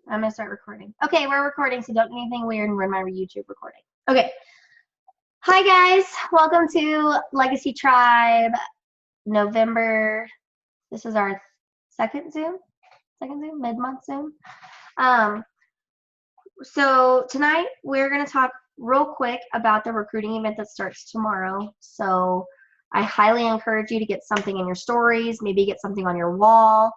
I'm gonna start recording. Okay, we're recording, so don't do anything weird and ruin my YouTube recording. Okay. Hi guys, welcome to Legacy Tribe November. This is our second Zoom, mid-month Zoom. So tonight we're gonna talk real quick about the recruiting event that starts tomorrow. So I highly encourage you to get something in your stories, maybe get something on your wall.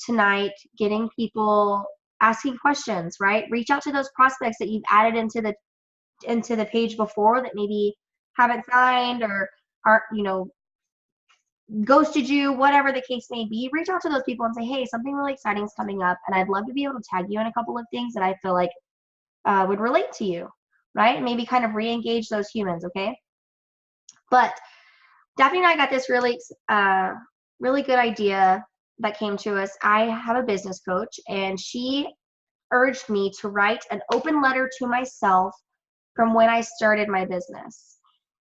Tonight, getting people asking questions, right? Reach out to those prospects that you've added into the page before that maybe haven't signed or are ghosted you, whatever the case may be. Reach out to those people and say, hey, something really exciting is coming up, and I'd love to be able to tag you in a couple of things that I feel like would relate to you, right? Maybe kind of re-engage those humans, okay? But Daphne and I got this really good idea that came to us. I have a business coach, and she urged me to write an open letter to myself from when I started my business.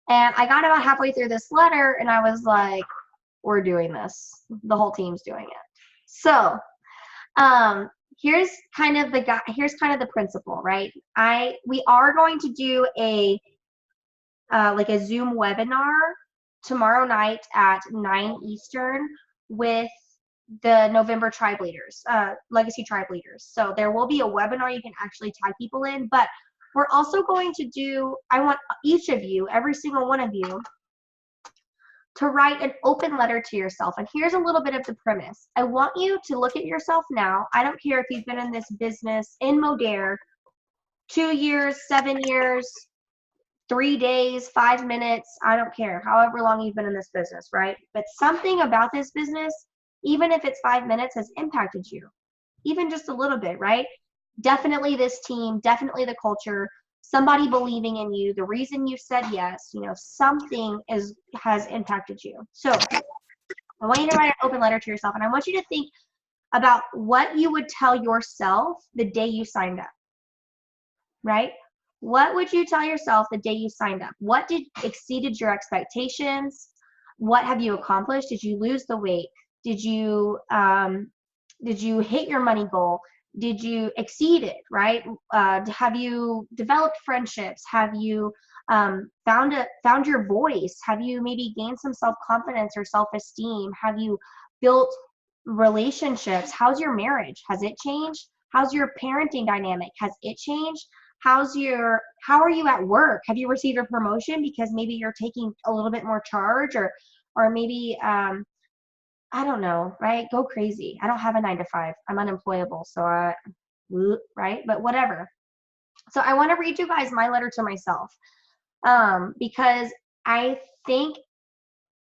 And I got about halfway through this letter, and I was like, we're doing this. The whole team's doing it. So here's kind of the principle, right? We are going to do a Zoom webinar tomorrow night at 9 Eastern with the November tribe leaders, Legacy tribe leaders. So there will be a webinar you can actually tag people in, but we're also going to do, I want each of you, every single one of you, to write an open letter to yourself. And here's a little bit of the premise. I want you to look at yourself now. I don't care if you've been in this business in Modere 2 years, 7 years, 3 days, 5 minutes, I don't care, however long you've been in this business, right? But something about this business, even if it's 5 minutes, has impacted you, even just a little bit, right? Definitely this team, definitely the culture, somebody believing in you, the reason you said yes, something has impacted you. So I want you to write an open letter to yourself, and I want you to think about what you would tell yourself the day you signed up, right? What would you tell yourself the day you signed up? What exceeded your expectations? What have you accomplished? Did you lose the weight? Did you hit your money goal? Did you exceed it, right? Have you developed friendships? Have you found your voice? Have you maybe gained some self-confidence or self-esteem? Have you built relationships? How's your marriage? Has it changed? How's your parenting dynamic? Has it changed? How are you at work? Have you received a promotion because maybe you're taking a little bit more charge, or maybe I don't know, right? Go crazy. I don't have a 9 to 5. I'm unemployable, so right? But whatever. So I want to read you guys my letter to myself, because I think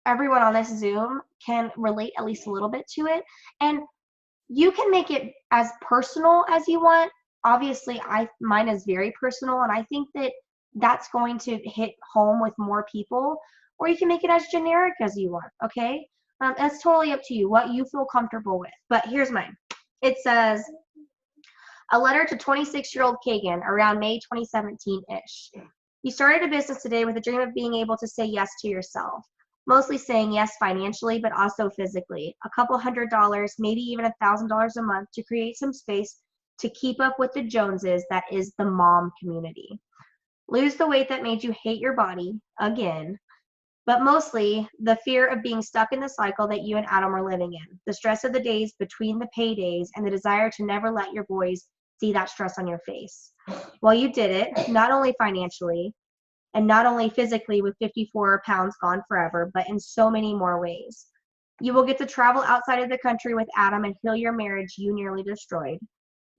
everyone on this Zoom can relate at least a little bit to it, and you can make it as personal as you want. Obviously, mine is very personal, and I think that that's going to hit home with more people, or you can make it as generic as you want, okay? That's totally up to you, what you feel comfortable with. But here's mine. It says, a letter to 26-year-old Kagan around May 2017-ish. You started a business today with a dream of being able to say yes to yourself. Mostly saying yes financially, but also physically. A couple $100, maybe even $1,000 a month to create some space to keep up with the Joneses that is the mom community. Lose the weight that made you hate your body, again, but mostly the fear of being stuck in the cycle that you and Adam were living in. The stress of the days between the paydays and the desire to never let your boys see that stress on your face. Well, you did it, not only financially, and not only physically with 54 pounds gone forever, but in so many more ways. You will get to travel outside of the country with Adam and heal your marriage you nearly destroyed.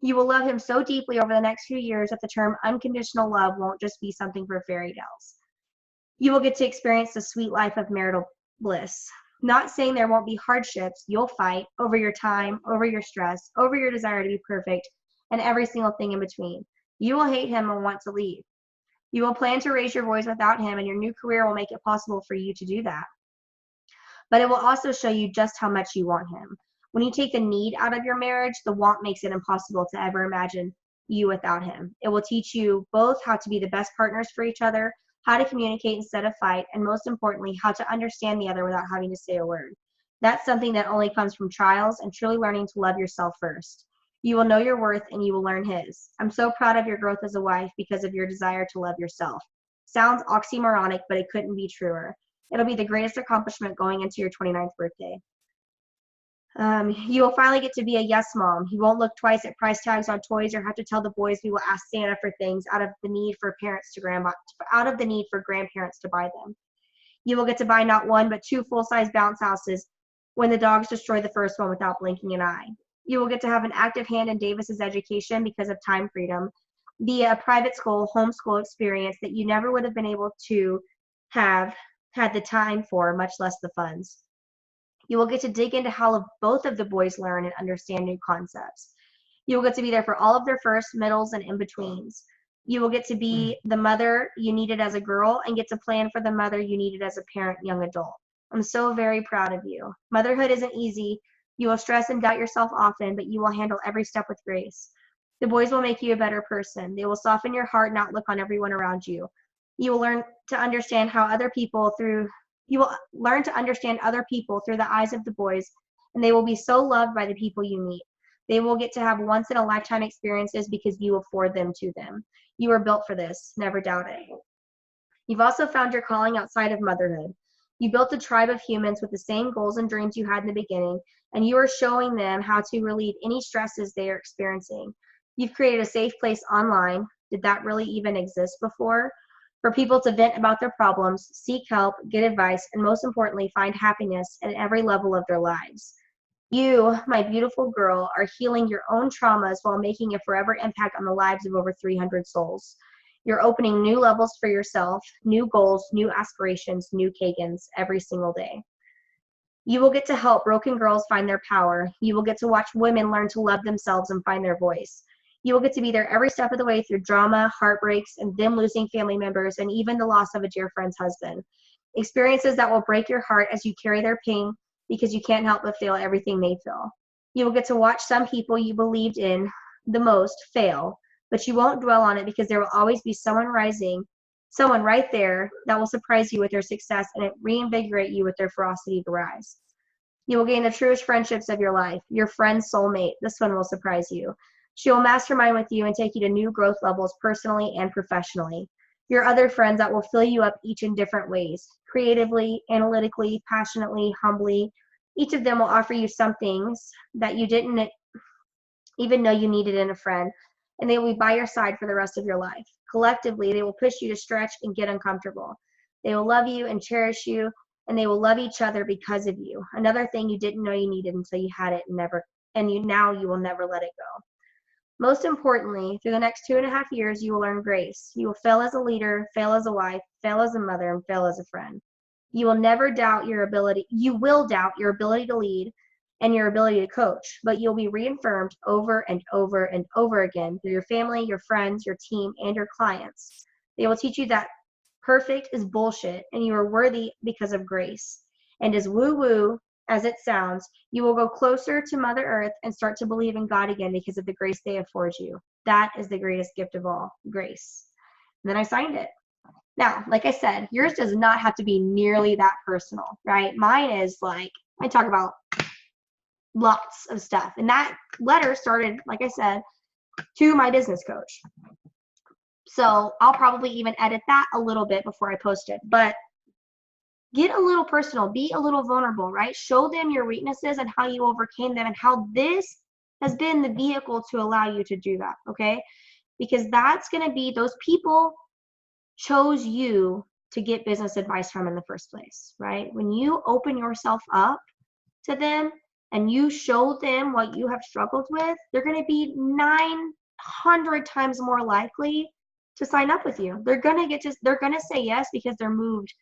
You will love him so deeply over the next few years that the term unconditional love won't just be something for fairy tales. You will get to experience the sweet life of marital bliss. Not saying there won't be hardships, you'll fight over your time, over your stress, over your desire to be perfect, and every single thing in between. You will hate him and want to leave. You will plan to raise your voice without him, and your new career will make it possible for you to do that. But it will also show you just how much you want him. When you take the need out of your marriage, the want makes it impossible to ever imagine you without him. It will teach you both how to be the best partners for each other, how to communicate instead of fight, and most importantly, how to understand the other without having to say a word. That's something that only comes from trials and truly learning to love yourself first. You will know your worth and you will learn his. I'm so proud of your growth as a wife because of your desire to love yourself. Sounds oxymoronic, but it couldn't be truer. It'll be the greatest accomplishment going into your 29th birthday. You will finally get to be a yes mom. You won't look twice at price tags on toys or have to tell the boys we will ask Santa for things out of the need for grandparents to buy them. You will get to buy not one but two full-size bounce houses when the dogs destroy the first one without blinking an eye. You will get to have an active hand in Davis's education because of time freedom via a private school homeschool experience that you never would have been able to have had the time for, much less the funds. You will get to dig into how both of the boys learn and understand new concepts. You will get to be there for all of their firsts, middles, and in-betweens. You will get to be the mother you needed as a girl and get to plan for the mother you needed as a parent, young adult. I'm so very proud of you. Motherhood isn't easy. You will stress and doubt yourself often, but you will handle every step with grace. The boys will make you a better person. They will soften your heart and outlook on everyone around you. You will learn to understand other people through the eyes of the boys, and they will be so loved by the people you meet. They will get to have once-in-a-lifetime experiences because you afford them to them. You are built for this, never doubt it. You've also found your calling outside of motherhood. You built a tribe of humans with the same goals and dreams you had in the beginning, and you are showing them how to relieve any stresses they are experiencing. You've created a safe place online. Did that really even exist before? For people to vent about their problems, seek help, get advice, and most importantly, find happiness at every level of their lives. You, my beautiful girl, are healing your own traumas while making a forever impact on the lives of over 300 souls. You're opening new levels for yourself, new goals, new aspirations, new Kagans every single day. You will get to help broken girls find their power. You will get to watch women learn to love themselves and find their voice. You will get to be there every step of the way through drama, heartbreaks, and them losing family members, and even the loss of a dear friend's husband. Experiences that will break your heart as you carry their pain because you can't help but feel everything they feel. You will get to watch some people you believed in the most fail, but you won't dwell on it because there will always be someone right there that will surprise you with their success and reinvigorate you with their ferocity to rise. You will gain the truest friendships of your life. Your friend's soulmate, this one will surprise you. She will mastermind with you and take you to new growth levels personally and professionally. Your other friends that will fill you up each in different ways, creatively, analytically, passionately, humbly. Each of them will offer you some things that you didn't even know you needed in a friend, and they will be by your side for the rest of your life. Collectively, they will push you to stretch and get uncomfortable. They will love you and cherish you, and they will love each other because of you. Another thing you didn't know you needed until you had it and you will never let it go. Most importantly, through the next 2.5 years, you will learn grace. You will fail as a leader, fail as a wife, fail as a mother, and fail as a friend. You will doubt your ability to lead and your ability to coach, but you'll be reaffirmed over and over and over again through your family, your friends, your team, and your clients. They will teach you that perfect is bullshit and you are worthy because of grace. And as woo-woo as it sounds, you will go closer to Mother Earth and start to believe in God again because of the grace they afford you. That is the greatest gift of all, grace. And then I signed it. Now, like I said, yours does not have to be nearly that personal, right? Mine is like, I talk about lots of stuff. And that letter started, like I said, to my business coach. So I'll probably even edit that a little bit before I post it. But get a little personal, be a little vulnerable, right? Show them your weaknesses and how you overcame them and how this has been the vehicle to allow you to do that, okay? Because that's going to be, those people chose you to get business advice from in the first place, right? When you open yourself up to them and you show them what you have struggled with, they're going to be 900 times more likely to sign up with you. They're going to say yes because they're moved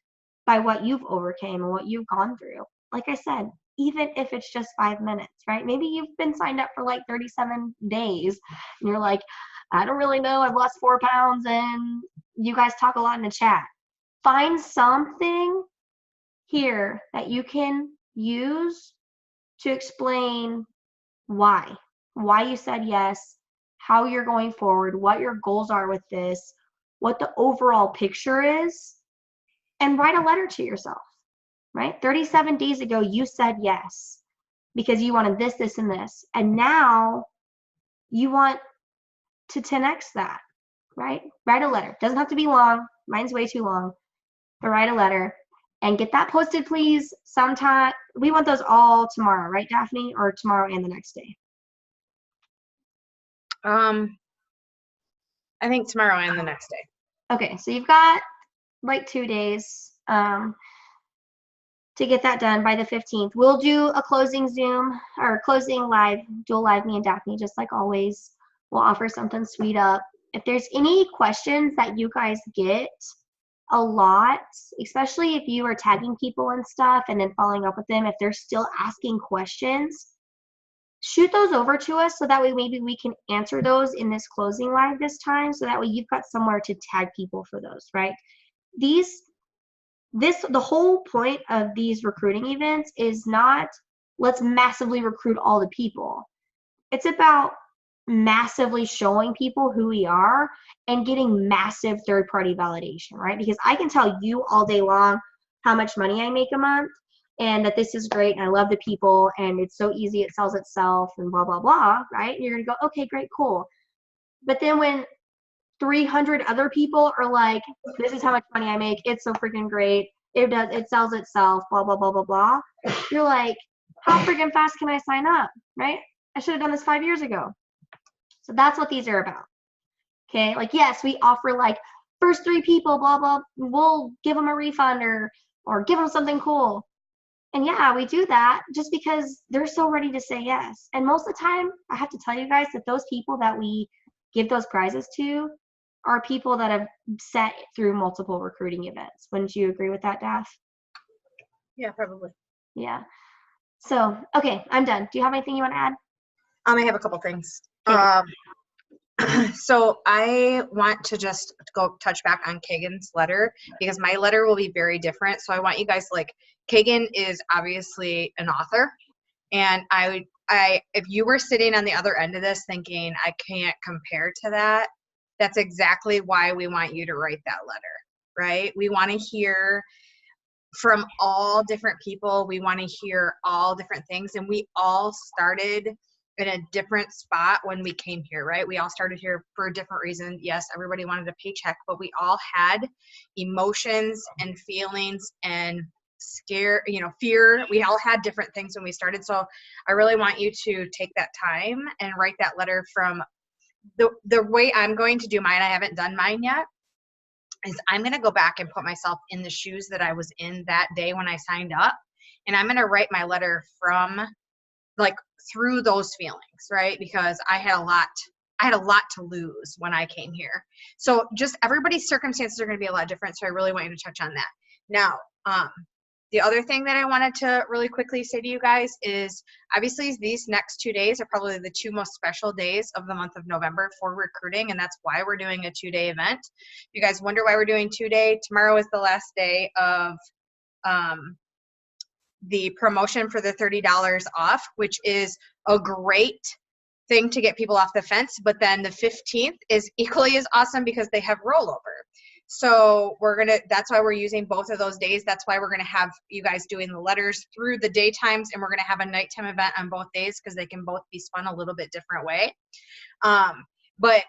by what you've overcame and what you've gone through. Like I said, even if it's just 5 minutes, right? Maybe you've been signed up for like 37 days and you're like, I don't really know, I've lost 4 pounds and you guys talk a lot in the chat. Find something here that you can use to explain why you said yes, how you're going forward, what your goals are with this, what the overall picture is, and write a letter to yourself, right? 37 days ago, you said yes because you wanted this, this, and this. And now you want to 10x that, right? Write a letter. Doesn't have to be long. Mine's way too long. But write a letter and get that posted, please. Sometime we want those all tomorrow, right, Daphne? Or tomorrow and the next day. I think tomorrow and the next day. Okay, so you've got like 2 days to get that done by the 15th. We'll do a closing Zoom or closing live, dual live, me and Daphne, just like always. We'll offer something sweet up. If there's any questions that you guys get a lot, especially if you are tagging people and stuff and then following up with them, if they're still asking questions, shoot those over to us so that way maybe we can answer those in this closing live this time, so that way you've got somewhere to tag people for those, right? The whole point of these recruiting events is not let's massively recruit all the people. It's about massively showing people who we are and getting massive third-party validation, right? Because I can tell you all day long how much money I make a month and that this is great and I love the people and it's so easy, it sells itself and blah, blah, blah, right? And you're gonna go, okay, great, cool. But then when 300 other people are like, this is how much money I make, it's so freaking great, it sells itself, blah, blah, blah, blah, blah. You're like, how freaking fast can I sign up, right? I should have done this 5 years ago. So that's what these are about. Okay, like yes, we offer like first 3 people, blah, blah, we'll give them a refund or give them something cool. And yeah, we do that just because they're so ready to say yes. And most of the time, I have to tell you guys that those people that we give those prizes to are people that have sat through multiple recruiting events. Wouldn't you agree with that, Daph? Yeah, probably. Yeah. So, okay, I'm done. Do you have anything you want to add? I have a couple things. Okay. So I want to just go touch back on Kagan's letter because my letter will be very different. So I want you guys Kagan is obviously an author, and if you were sitting on the other end of this thinking I can't compare to that, that's exactly why we want you to write that letter, right? We want to hear from all different people. We want to hear all different things, and we all started in a different spot when we came here, right? We all started here for a different reason. Yes, everybody wanted a paycheck, but we all had emotions and feelings and fear. We all had different things when we started. So I really want you to take that time and write that letter from the way I'm going to do mine. I haven't done mine yet. Is I'm going to go back and put myself in the shoes that I was in that day when I signed up. And I'm going to write my letter from through those feelings, right? Because I had a lot to lose when I came here. So just everybody's circumstances are going to be a lot different. So I really want you to touch on that. Now, the other thing that I wanted to really quickly say to you guys is obviously these next 2 days are probably the 2 most special days of the month of November for recruiting. And that's why we're doing a 2-day event. If you guys wonder why we're doing 2-day, tomorrow is the last day of the promotion for the $30 off, which is a great thing to get people off the fence. But then the 15th is equally as awesome because they have rollover. So that's why we're using both of those days. That's why we're going to have you guys doing the letters through the daytimes, and we're going to have a nighttime event on both days because they can both be spun a little bit different way. But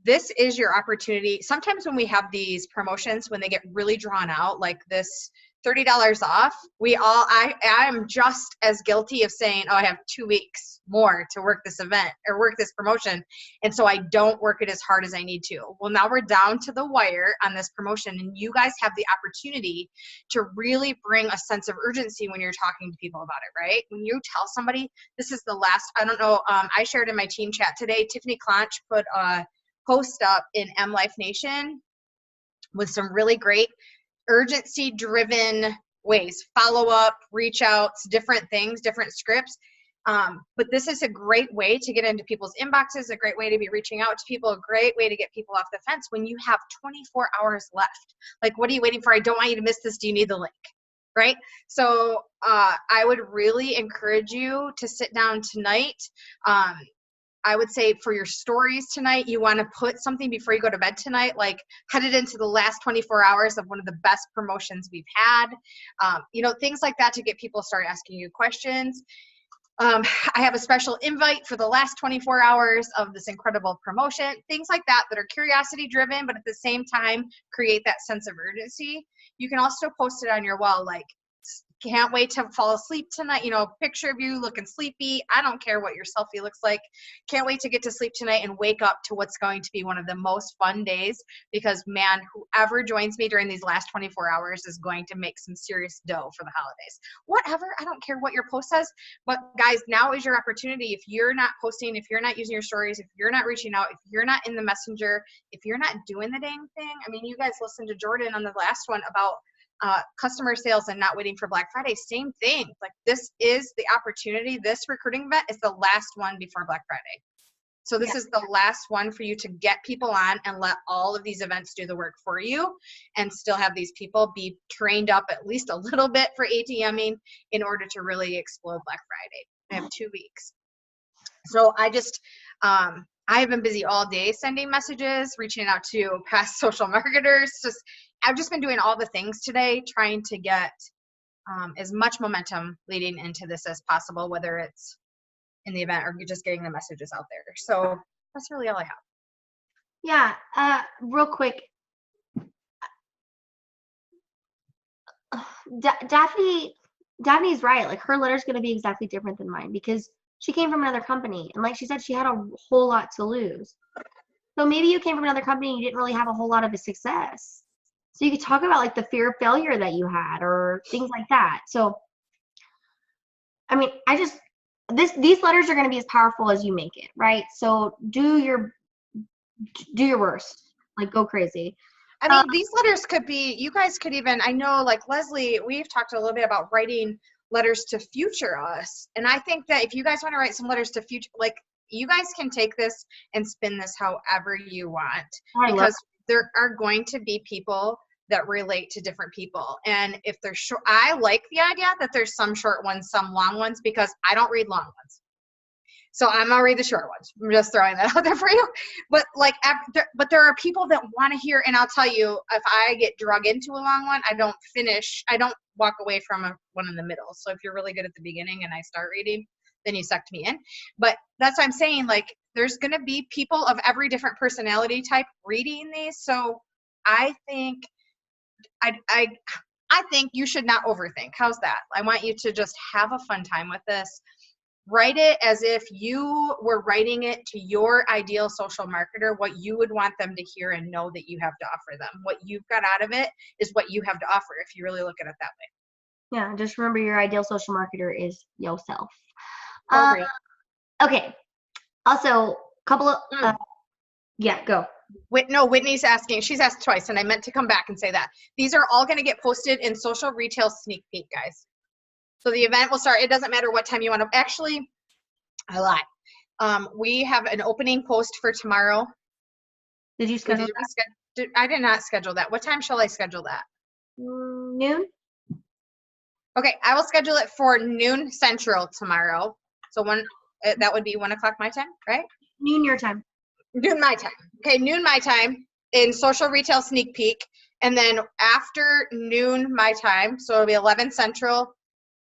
this is your opportunity. Sometimes when we have these promotions, when they get really drawn out, like this $30 off, I am just as guilty of saying, oh, I have 2 weeks more to work this event or work this promotion. And so I don't work it as hard as I need to. Well, now we're down to the wire on this promotion, and you guys have the opportunity to really bring a sense of urgency when you're talking to people about it, right? When you tell somebody this is the last, I don't know, I shared in my team chat today, Tiffany Clonch put a post up in M Life Nation with some really great urgency driven ways, follow up, reach outs, different things, different scripts. But this is a great way to get into people's inboxes, a great way to be reaching out to people, a great way to get people off the fence when you have 24 hours left. Like, what are you waiting for? I don't want you to miss this. Do you need the link? Right? So I would really encourage you to sit down tonight. I would say for your stories tonight, you want to put something before you go to bed tonight, like headed into the last 24 hours of one of the best promotions we've had, things like that to get people to start asking you questions. I have a special invite for the last 24 hours of this incredible promotion, things like that that are curiosity driven, but at the same time create that sense of urgency. You can also post it on your wall, like, can't wait to fall asleep tonight. You know, picture of you looking sleepy. I don't care what your selfie looks like. Can't wait to get to sleep tonight and wake up to what's going to be one of the most fun days, because man, whoever joins me during these last 24 hours is going to make some serious dough for the holidays. Whatever, I don't care what your post says, but guys, now is your opportunity. If you're not posting, if you're not using your stories, if you're not reaching out, if you're not in the messenger, if you're not doing the dang thing. I mean, you guys listened to Jordan on the last one about customer sales and not waiting for Black Friday. Same thing. Like, this is the opportunity. This recruiting event is the last one before Black Friday. So this is the last one for you to get people on and let all of these events do the work for you, and still have these people be trained up at least a little bit for ATMing in order to really explode Black Friday. I have 2 weeks. So I just, I've been busy all day sending messages, reaching out to past social marketers. I've just been doing all the things today, trying to get as much momentum leading into this as possible, whether it's in the event or just getting the messages out there. So that's really all I have. Yeah, real quick. Daphne's right. Like, her letter's going to be exactly different than mine because she came from another company. And like she said, she had a whole lot to lose. So maybe you came from another company and you didn't really have a whole lot of a success. So you could talk about like the fear of failure that you had or things like that. So, I mean, these letters are going to be as powerful as you make it, right? So do your worst, like, go crazy. I mean, these letters could be, you guys could even, I know, like Leslie, we've talked a little bit about writing letters to future us. And I think that if you guys want to write some letters to future, like, you guys can take this and spin this however you want, because there are going to be people that relate to different people. And if they're short, I like the idea that there's some short ones, some long ones, because I don't read long ones. So I'm gonna read the short ones. I'm just throwing that out there for you. But like, but there are people that want to hear, and I'll tell you, if I get drug into a long one, I don't walk away from one in the middle. So if you're really good at the beginning and I start reading, then you sucked me in. But that's what I'm saying. Like, there's gonna be people of every different personality type reading these. So I think I think you should not overthink. How's that? I want you to just have a fun time with this. Write it as if you were writing it to your ideal social marketer, what you would want them to hear and know that you have to offer them. What you've got out of it is what you have to offer, if you really look at it that way. Yeah, just remember your ideal social marketer is yourself. Okay. Also, couple of yeah, go. No, Whitney's asking. She's asked twice, and I meant to come back and say that. These are all going to get posted in Social Retail Sneak Peek, guys. So the event will start. It doesn't matter what time you want to. Actually, I lied. We have an opening post for tomorrow. Did you schedule that? I did not schedule that. What time shall I schedule that? Noon. Okay, I will schedule it for noon Central tomorrow. So that would be 1 o'clock my time, right? Noon your time. Noon my time. Okay, noon my time in Social Retail Sneak Peek. And then after noon my time, so it'll be 11 Central,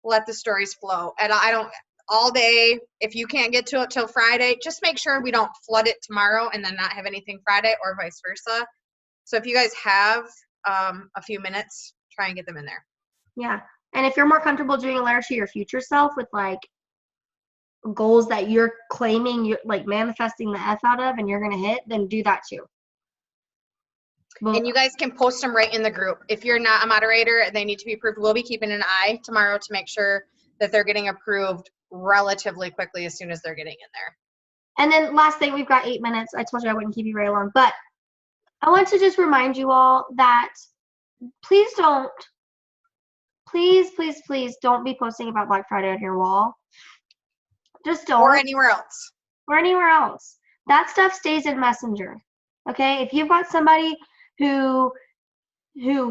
let the stories flow. And I don't, all day, if you can't get to it till Friday, just make sure we don't flood it tomorrow and then not have anything Friday, or vice versa. So if you guys have a few minutes, try and get them in there. Yeah. And if you're more comfortable doing a letter to your future self with like goals that you're claiming, you're like manifesting the F out of and you're going to hit, then do that too. Well, and you guys can post them right in the group. If you're not a moderator, they need to be approved. We'll be keeping an eye tomorrow to make sure that they're getting approved relatively quickly as soon as they're getting in there. And then last thing, we've got 8 minutes. I told you I wouldn't keep you very long, but I want to just remind you all that please don't be posting about Black Friday on your wall. Just don't. Or anywhere else. Or anywhere else. That stuff stays in Messenger. Okay? If you've got somebody who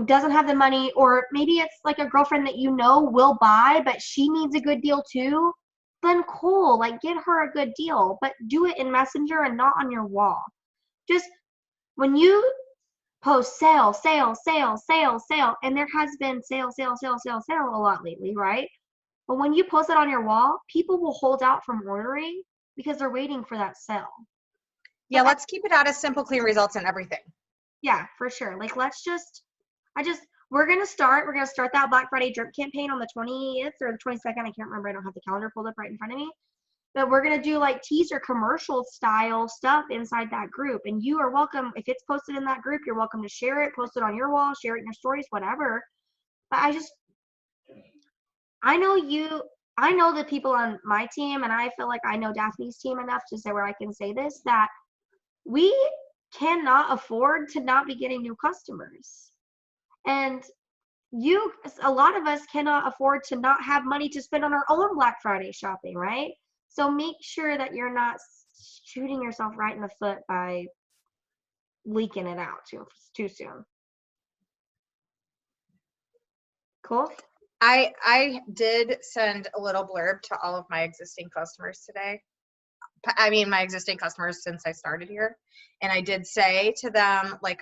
doesn't have the money, or maybe it's like a girlfriend that you know will buy, but she needs a good deal too, then cool. Like, get her a good deal, but do it in Messenger and not on your wall. Just when you post sale, and there has been sale a lot lately, right? But when you post it on your wall, people will hold out from ordering because they're waiting for that sale. Yeah, let's keep it out as simple, clean results and everything. Yeah, for sure. Like, we're gonna start that Black Friday drip campaign on the 20th or the 22nd. I can't remember. I don't have the calendar pulled up right in front of me. But we're gonna do like teaser commercial style stuff inside that group. And you are welcome, if it's posted in that group, you're welcome to share it, post it on your wall, share it in your stories, whatever. But I know the people on my team, and I feel like I know Daphne's team enough to say where I can say this, that we cannot afford to not be getting new customers. And a lot of us cannot afford to not have money to spend on our own Black Friday shopping, right? So make sure that you're not shooting yourself right in the foot by leaking it out too soon. Cool. I did send a little blurb to all of my existing customers today. I mean, my existing customers since I started here. And I did say to them, like,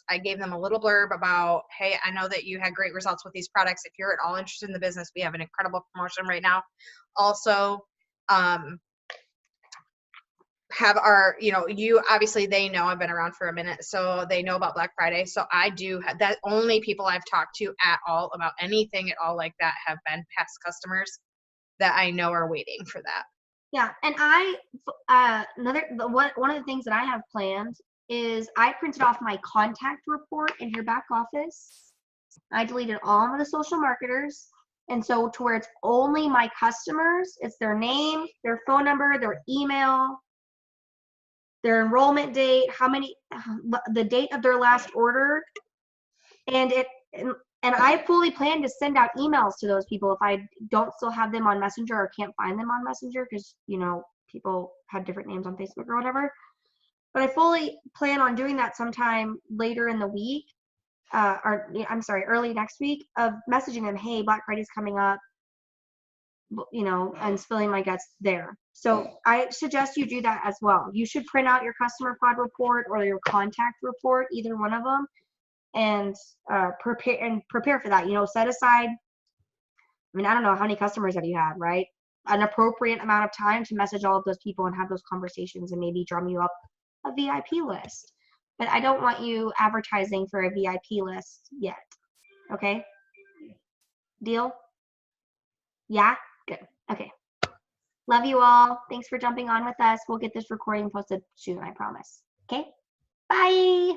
I gave them a little blurb about, hey, I know that you had great results with these products. If you're at all interested in the business, we have an incredible promotion right now. Also, have our, you obviously, they know I've been around for a minute, so they know about Black Friday. So I do have that. Only people I've talked to at all about anything at all like that have been past customers that I know are waiting for that. Yeah, and one of the things that I have planned is I printed off my contact report in your back office. I deleted all of the social marketers, and so to where it's only my customers, it's their name, their phone number, their email, their enrollment date, the date of their last order, and I fully plan to send out emails to those people if I don't still have them on Messenger or can't find them on Messenger because, people have different names on Facebook or whatever. But I fully plan on doing that sometime later in the week, early next week, of messaging them, hey, Black Friday's coming up, and spilling my guts there. So I suggest you do that as well. You should print out your customer pod report or your contact report, either one of them, and prepare for that. Set aside, I don't know, how many customers have you had, right? An appropriate amount of time to message all of those people and have those conversations and maybe drum you up a VIP list. But I don't want you advertising for a VIP list yet. Okay? Deal? Yeah? Good. Okay. Love you all. Thanks for jumping on with us. We'll get this recording posted soon, I promise. Okay? Bye.